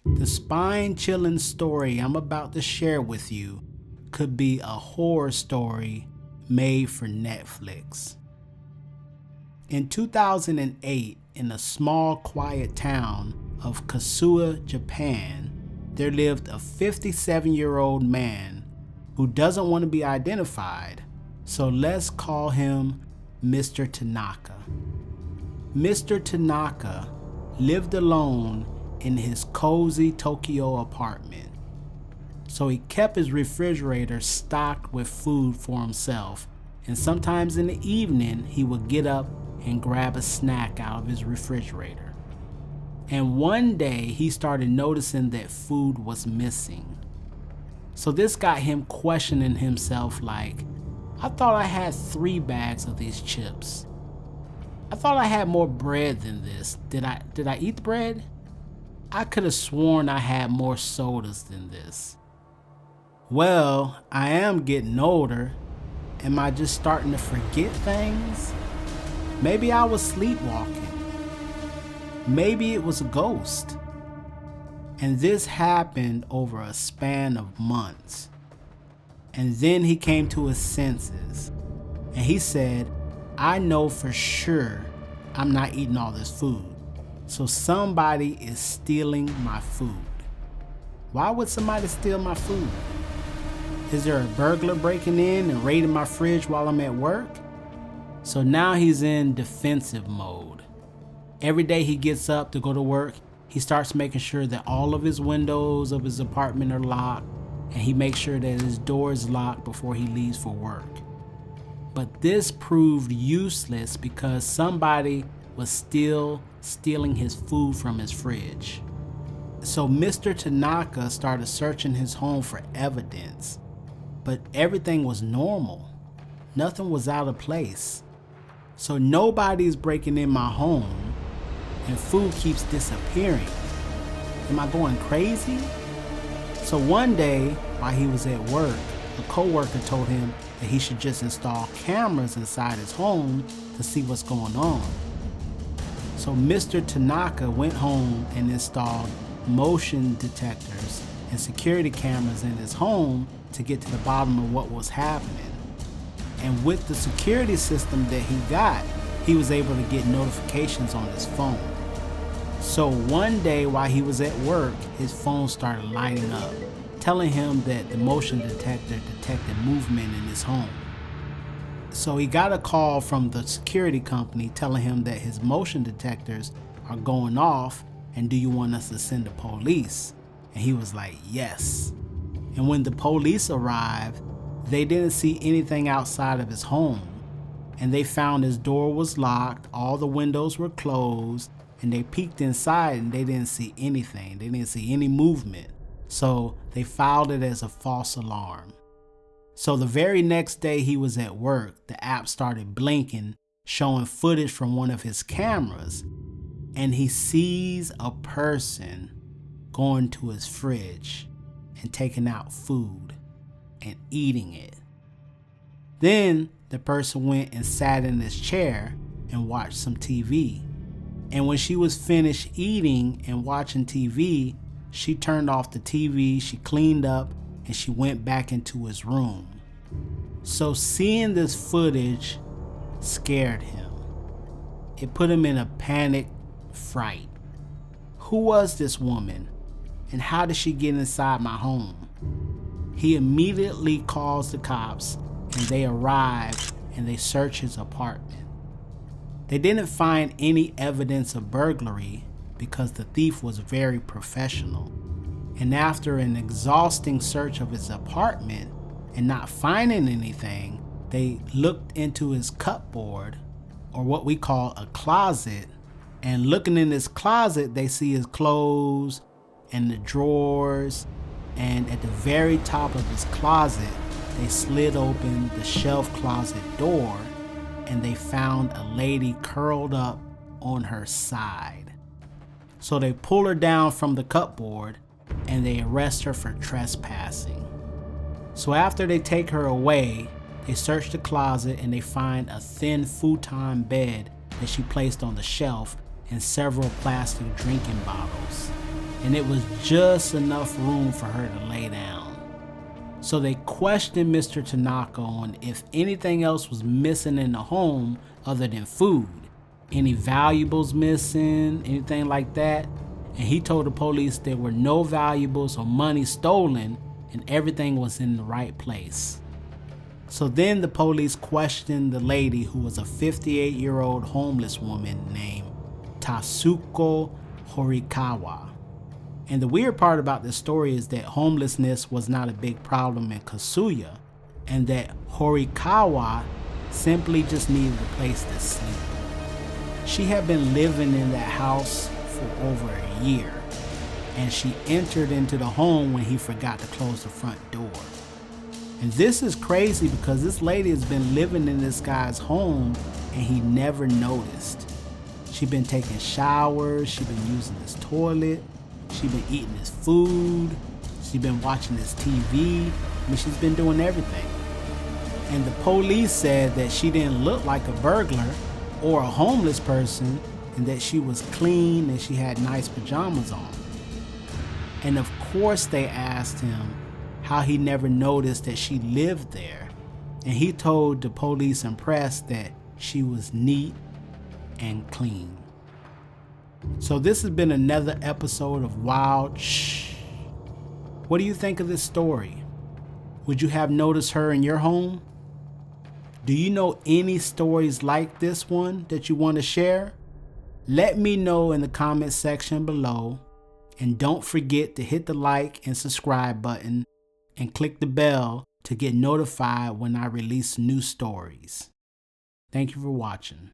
The spine-chilling story I'm about to share with you could be a horror story made for Netflix. In 2008, in a small, quiet town of Kasuga, Japan, there lived a 57-year-old man who doesn't want to be identified, so let's call him Mr. Tanaka. Mr. Tanaka lived alone in his cozy Tokyo apartment. So he kept his refrigerator stocked with food for himself, and sometimes in the evening he would get up and grab a snack out of his refrigerator. And one day he started noticing that food was missing. So this got him questioning himself like, I thought I had 3 bags of these chips. I thought I had more bread than this. Did I eat the bread? I could have sworn I had more sodas than this. Well, I am getting older. Am I just starting to forget things? Maybe I was sleepwalking. Maybe it was a ghost. And this happened over a span of months. And then he came to his senses. And he said, I know for sure I'm not eating all this food. So somebody is stealing my food. Why would somebody steal my food? Is there a burglar breaking in and raiding my fridge while I'm at work? So now he's in defensive mode. Every day he gets up to go to work, he starts making sure that all of his windows of his apartment are locked, and he makes sure that his door is locked before he leaves for work. But this proved useless because somebody was still stealing his food from his fridge. So Mr. Tanaka started searching his home for evidence, but everything was normal. Nothing was out of place. So nobody's breaking in my home and food keeps disappearing. Am I going crazy? So one day while he was at work, a coworker told him that he should just install cameras inside his home to see what's going on. So Mr. Tanaka went home and installed motion detectors and security cameras in his home to get to the bottom of what was happening. And with the security system that he got, he was able to get notifications on his phone. So one day while he was at work, his phone started lighting up, telling him that the motion detector detected movement in his home. So he got a call from the security company telling him that his motion detectors are going off and do you want us to send the police? And he was like, yes. And when the police arrived, they didn't see anything outside of his home. And they found his door was locked, all the windows were closed, and they peeked inside and they didn't see anything. They didn't see any movement. So they filed it as a false alarm. So the very next day he was at work, the app started blinking, showing footage from one of his cameras, and he sees a person going to his fridge and taking out food and eating it. Then the person went and sat in his chair and watched some TV. And when she was finished eating and watching TV, she turned off the TV, she cleaned up, and she went back into his room. So seeing this footage scared him. It put him in a panic fright. Who was this woman? And how did she get inside my home? He immediately calls the cops and they arrive and they search his apartment. They didn't find any evidence of burglary because the thief was very professional. And after an exhausting search of his apartment and not finding anything, they looked into his cupboard, or what we call a closet, and looking in his closet, they see his clothes and the drawers, and at the very top of his closet, they slid open the shelf closet door and they found a lady curled up on her side. So they pull her down from the cupboard and they arrest her for trespassing. So after they take her away, they search the closet and they find a thin futon bed that she placed on the shelf, and several plastic drinking bottles, and it was just enough room for her to lay down. So they questioned Mr. Tanaka on if anything else was missing in the home other than food. Any valuables missing, anything like that? And he told the police there were no valuables or money stolen and everything was in the right place. So then the police questioned the lady, who was a 58-year-old homeless woman named Tatsuko Horikawa. And the weird part about this story is that homelessness was not a big problem in Kasuya, and that Horikawa simply just needed a place to sleep. She had been living in that house for over a year, and she entered into the home when he forgot to close the front door. And this is crazy because this lady has been living in this guy's home and he never noticed. She'd been taking showers, she'd been using his toilet, she'd been eating his food, she'd been watching his TV. I mean, she's been doing everything. And the police said that she didn't look like a burglar or a homeless person, and that she was clean and she had nice pajamas on. And of course they asked him how he never noticed that she lived there. And he told the police and press that she was neat and clean. So this has been another episode of Wild Shh. What do you think of this story? Would you have noticed her in your home? Do you know any stories like this one that you want to share? Let me know in the comment section below. And don't forget to hit the like and subscribe button and click the bell to get notified when I release new stories. Thank you for watching.